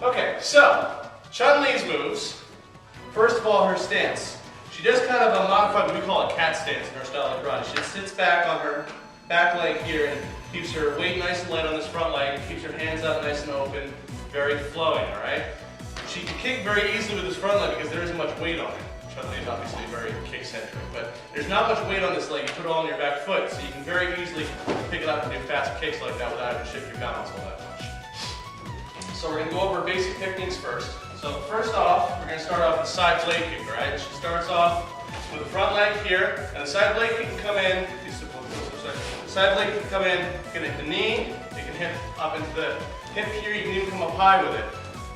Okay, so Chun Li's moves. First of all, her stance. She does kind of a modified, what we call a cat stance in her style of karate. She just sits back on her back leg here and keeps her weight nice and light on this front leg, keeps her hands up nice and open, very flowing, all right? She can kick very easily with this front leg because there isn't much weight on it. Chun Li is obviously very kick-centric, but there's not much weight on this leg. You put it all on your back foot, so you can very easily pick it up and do fast kicks like that without having to shift your balance all that much. So we're going to go over basic techniques first. So first off, we're going to start off with a side blade kick, all right? She starts off with the front leg here, and the side blade kick can come in. The side blade can come in, you can hit the knee, you can hit up into the hip here, you can even come up high with it.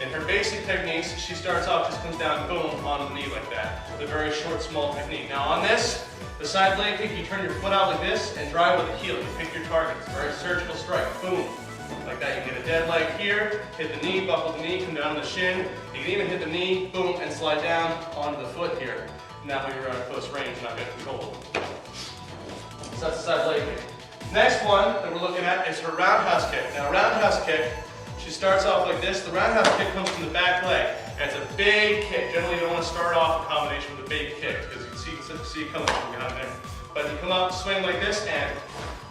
In her basic techniques, she starts off, just comes down, boom, on the knee like that. With a very short, small technique. Now on this, the side blade kick, you turn your foot out like this and drive with the heel. You pick your target. It's a very surgical strike. Boom. Like that. You get a dead leg here, hit the knee, buckle the knee, come down to the shin. You can even hit the knee, boom, and slide down onto the foot here. Now you're at close range, not getting controlled. So that's the side blade kick. Next one that we're looking at is her roundhouse kick. Now roundhouse kick, she starts off like this. The roundhouse kick comes from the back leg. And it's a big kick. Generally you don't want to start off a combination with a big kick because you can see it coming from behind there. But you come out, swing like this, and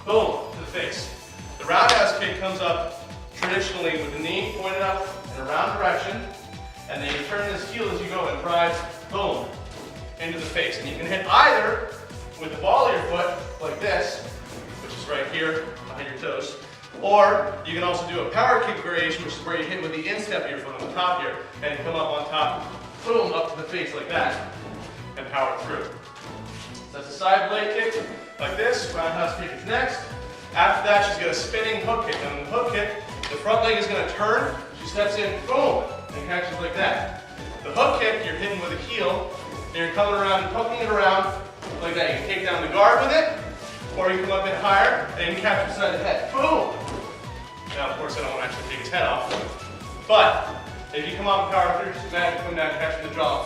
boom, to the face. The roundhouse kick comes up traditionally with the knee pointed up in a round direction, and then you turn this heel as you go and drive, boom, into the face. And you can hit either with the ball of your foot, like this, which is right here, behind your toes, or you can also do a power kick variation, which is where you hit with the instep of your foot on the top here, and come up on top, boom, up to the face like that, and power through. So that's a side blade kick, like this. Roundhouse kick is next. After that, she's got a spinning hook kick. And on the hook kick, the front leg is going to turn. She steps in, boom, and catches like that. The hook kick, you're hitting with a heel, and you're coming around and poking it around like that. You can take down the guard with it, or you come up a bit higher, and you catch beside the head. Boom! Now, of course, I don't want to actually take his head off, but if you come up and power through, just imagine coming down and catching the jaw.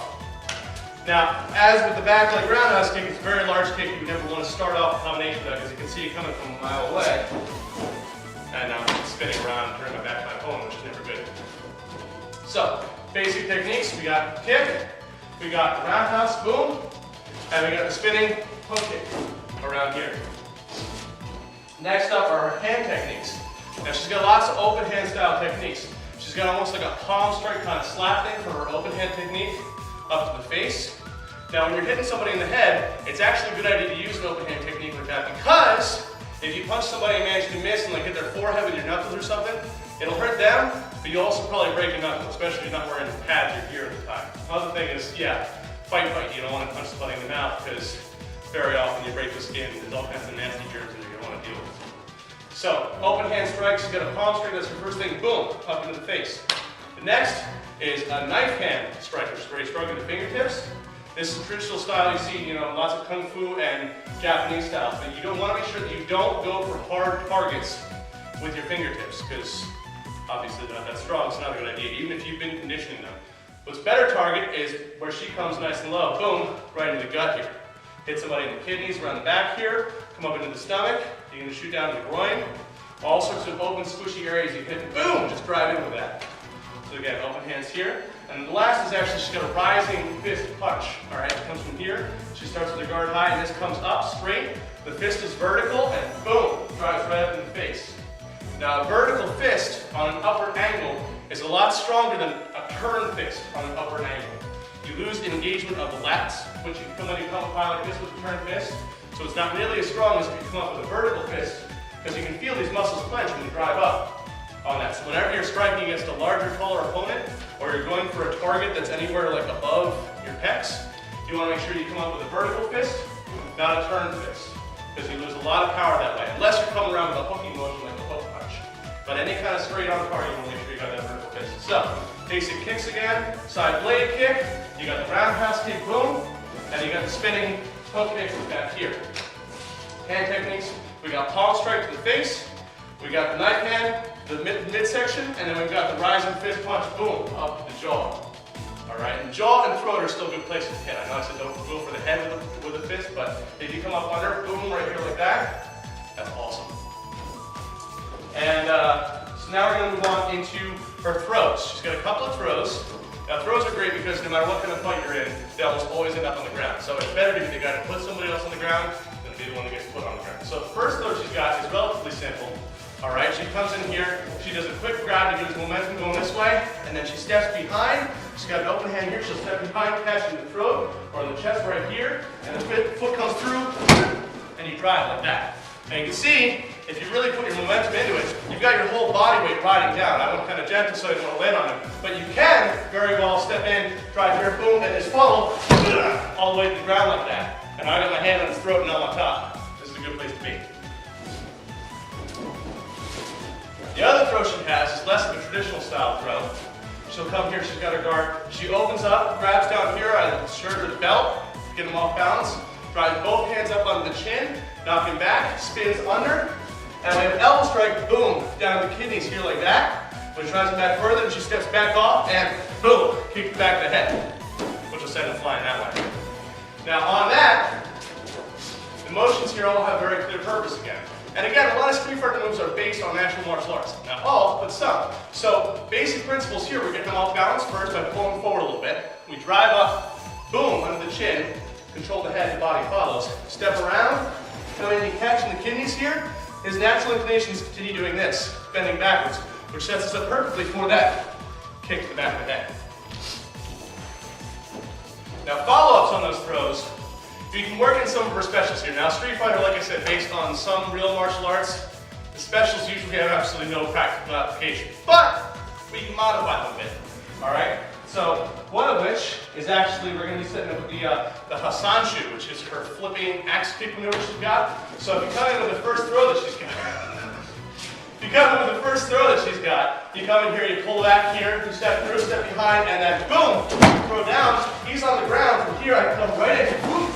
Now, as with the back leg roundhouse kick, it's a very large kick. You would never want to start off a combination of that because you can see it coming from a mile away. And now I'm spinning around and turning my back to my opponent, which is never good. So, basic techniques. We got kick, we got roundhouse, boom, and we got the spinning hook kick around here. Next up are her hand techniques. Now she's got lots of open hand style techniques. She's got almost like a palm strike kind of slap thing for her open hand technique up to the face. Now when you're hitting somebody in the head, it's actually a good idea to use an open hand technique like that because if you punch somebody and manage to miss and like hit their forehead with your knuckles or something, it'll hurt them, but you'll also probably break a knuckle, especially if you're not wearing pads or gear at the time. Another thing is, yeah, fight. You don't want to punch somebody in the mouth because very often you break the skin and there's all kinds of nasty germs that you're going to want to deal with. So, open hand strikes, she's got a palm strike, that's her first thing, boom, up into the face. The next is a knife hand strike, which is where you strike with the fingertips. This is traditional style you see, lots of Kung Fu and Japanese styles, but you don't want to make sure that you don't go for hard targets with your fingertips, because obviously they're not that strong, it's not a good idea, even if you've been conditioning them. What's better target is where she comes nice and low, boom, right into the gut here. Hit somebody in the kidneys, around the back here, come up into the stomach, you're going to shoot down to the groin. All sorts of open, squishy areas you hit, boom, just drive in with that. So again, open hands here. And the last is actually, she's got a rising fist punch. All right, it comes from here. She starts with her guard high, and this comes up straight. The fist is vertical, and boom, drives right up in the face. Now, a vertical fist on an upward angle is a lot stronger than a turn fist on an upward angle. You lose engagement of the lats, which you come when you come up high like this with a turn fist. So it's not nearly as strong as if you come up with a vertical fist, because you can feel these muscles clench when you drive up on that. So whenever you're striking against a larger, taller opponent, or you're going for a target that's anywhere like above your pecs, you want to make sure you come up with a vertical fist, not a turn fist, because you lose a lot of power that way, unless you're coming around with a hooking motion like a hook punch. But any kind of straight on power, you want to make sure you got that vertical fist. So, basic kicks again, side blade kick, you got the roundhouse kick, boom, and you got the spinning hook kick back here. Hand techniques, we got palm strike to the face, we got the knife hand, the midsection, and then we've got the rising fist punch, boom, up to the jaw. Alright, and jaw and throat are still good places to hit. I know I said don't go for the head with a fist, but if you come up under, boom, right here like that, that's awesome. And So now we're going to move on into her throws. She's got a couple of throws. Now throws are great because no matter what kind of fight you're in, they almost always end up on the ground. So it's better to be the guy to put somebody else on the ground than to be the one that gets put on the ground. So the first throw she's got is relatively simple. All right, she comes in here, she does a quick grab to give us momentum going this way, and then she steps behind. She's got an open hand here, she'll step behind, catch in the throat or the chest right here, and the foot comes through, and you drive like that. And you can see, if you really put your momentum into it, you've got your whole body weight riding down. I went kind of gentle so I didn't want to land on it. But you can very well step in, drive here, boom, and just follow all the way to the ground like that. And I got my hand on his throat and I'm on top. This is a good place to be. The other throw she has is less of a traditional style throw. She'll come here, she's got her guard. She opens up, grabs down here on the shirt or the belt, get him off balance, drives both hands up on the chin, knock him back, spins under, and we have an elbow strike, boom, down the kidneys here like that. When she drives him back further, and she steps back off, and boom, kick back the head, which will send him flying that way. Now on that, the motions here all have very clear purpose again. And again, a lot of street fighter moves are based on natural martial arts. Not all, but some. So basic principles here, we're getting them off balance first by pulling forward a little bit. We drive up, boom, under the chin, control the head, the body follows. Step around, come in and catching the kidneys here. His natural inclination is to continue doing this, bending backwards, which sets us up perfectly for that kick to the back of the head. Now follow-ups on those throws. You can work in some of her specials here. Now Street Fighter, like I said, based on some real martial arts, the specials usually have absolutely no practical application. But we can modify them a bit, all right? So one of which is actually, we're going to be setting up with the Hasanshu, which is her flipping axe kick maneuver she's got. So if you come in with the first throw that she's got, you come in here, you pull back here, you step through, step behind, and then boom, throw down. He's on the ground. From here, I come right in, whoop,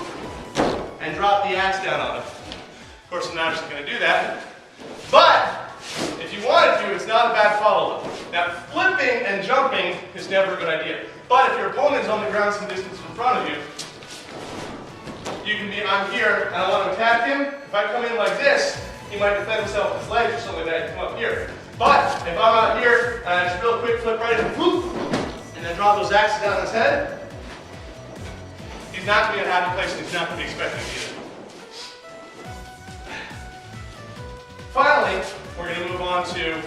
and drop the axe down on him. Of course, I'm not actually going to do that. But if you wanted to, it's not a bad follow-up. Now, flipping and jumping is never a good idea. But if your opponent is on the ground some distance in front of you, you can be, I'm here and I want to attack him. If I come in like this, he might defend himself with his legs or something like that and come up here. But if I'm out here and I just real quick flip right in, whoop, and then drop those axes down his head, he's not going to be in a happy place and he's not going to be expecting it either. Finally, we're going to move on to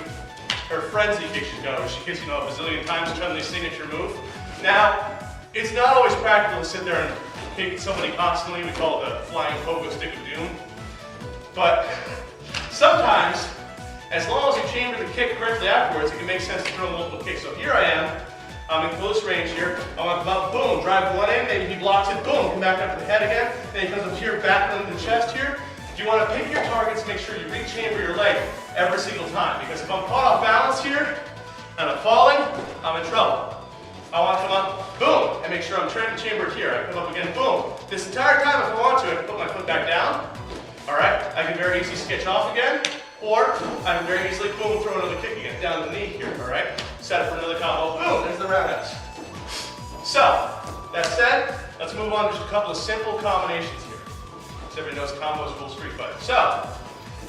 her frenzy kick she's got, which she kicks, a bazillion times, Chun Li's signature move. Now, it's not always practical to sit there and kick somebody constantly. We call it the flying pogo stick of doom. But sometimes, as long as you chamber the kick correctly afterwards, it can make sense to throw multiple kicks. So here I am. I'm in close range here. I want to come up, boom, drive one in, maybe he blocks it, boom, come back up to the head again. Then he comes up here, back into the chest here. You want to pick your targets, make sure you rechamber your leg every single time. Because if I'm caught off balance here, and I'm falling, I'm in trouble. I want to come up, boom, and make sure I'm chambered here. I come up again, boom. This entire time, if I want to, I can put my foot back down. All right, I can very easily sketch off again, or I can very easily, boom, throw another kick again down the knee here, all right? Set up for another combo, boom, there's the roundhouse. So, that said, let's move on to just a couple of simple combinations here. So everybody knows combos rule Street Fighter. So,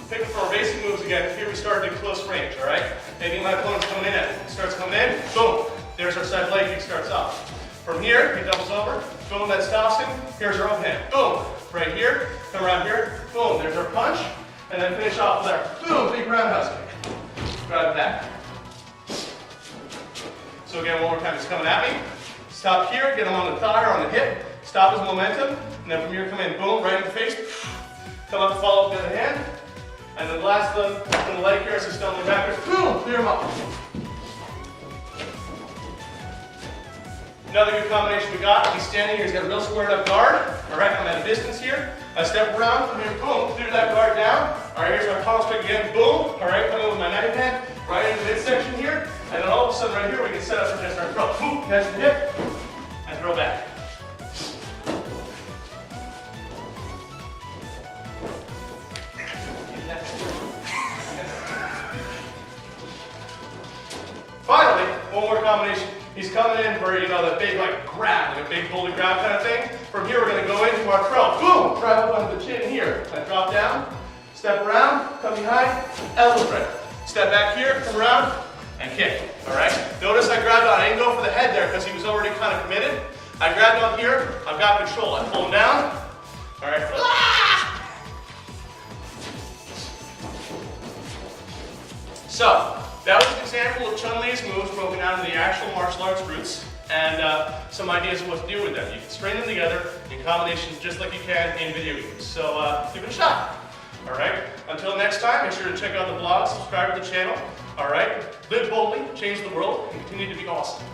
pick for our basic moves again. Here we started at close range, all right? Maybe my opponent's coming in, starts coming in, boom, there's our side leg kick starts off. From here, he doubles over, boom, that stops him, here's our overhand, boom, right here, come around here, boom, there's our punch, and then finish off with our, boom, big roundhouse kick. Drive it back. So again, one more time, he's coming at me. Stop here, get him on the thigh or on the hip, stop his momentum, and then from here come in, boom, right in the face, come up, follow up the other hand, and then last one, from the leg here, as he's stumbling backwards, boom, clear him up. Another good combination we got, he's standing here, he's got a real squared up guard, all right, I'm at a distance here, I step around, come here, boom, clear that guard down, all right, here's my palm strike again, boom, all right, come in with my knife hand, right into the midsection here, and then all of a sudden right here we can set up for just our throw, boom, catch the hip, and throw back. Finally, one more combination. He's coming in for, that big grab, like a big bully grab kind of thing. From here, we're going to go into our throw. Boom! Drive up under the chin here. I drop down, step around, come behind, elbow strike. Step back here, come around, and kick. All right? Notice I grabbed on. I didn't go for the head there because he was already kind of committed. I grabbed on here. I've got control. I pull him down. All right. So that was an example of Chun Li's moves broken down into the actual martial arts roots and some ideas of what to do with them. You can string them together in combinations just like you can in video games. So give it a shot. All right. Until next time, make sure to check out the blog, subscribe to the channel. All right. Live boldly, change the world, and continue to be awesome.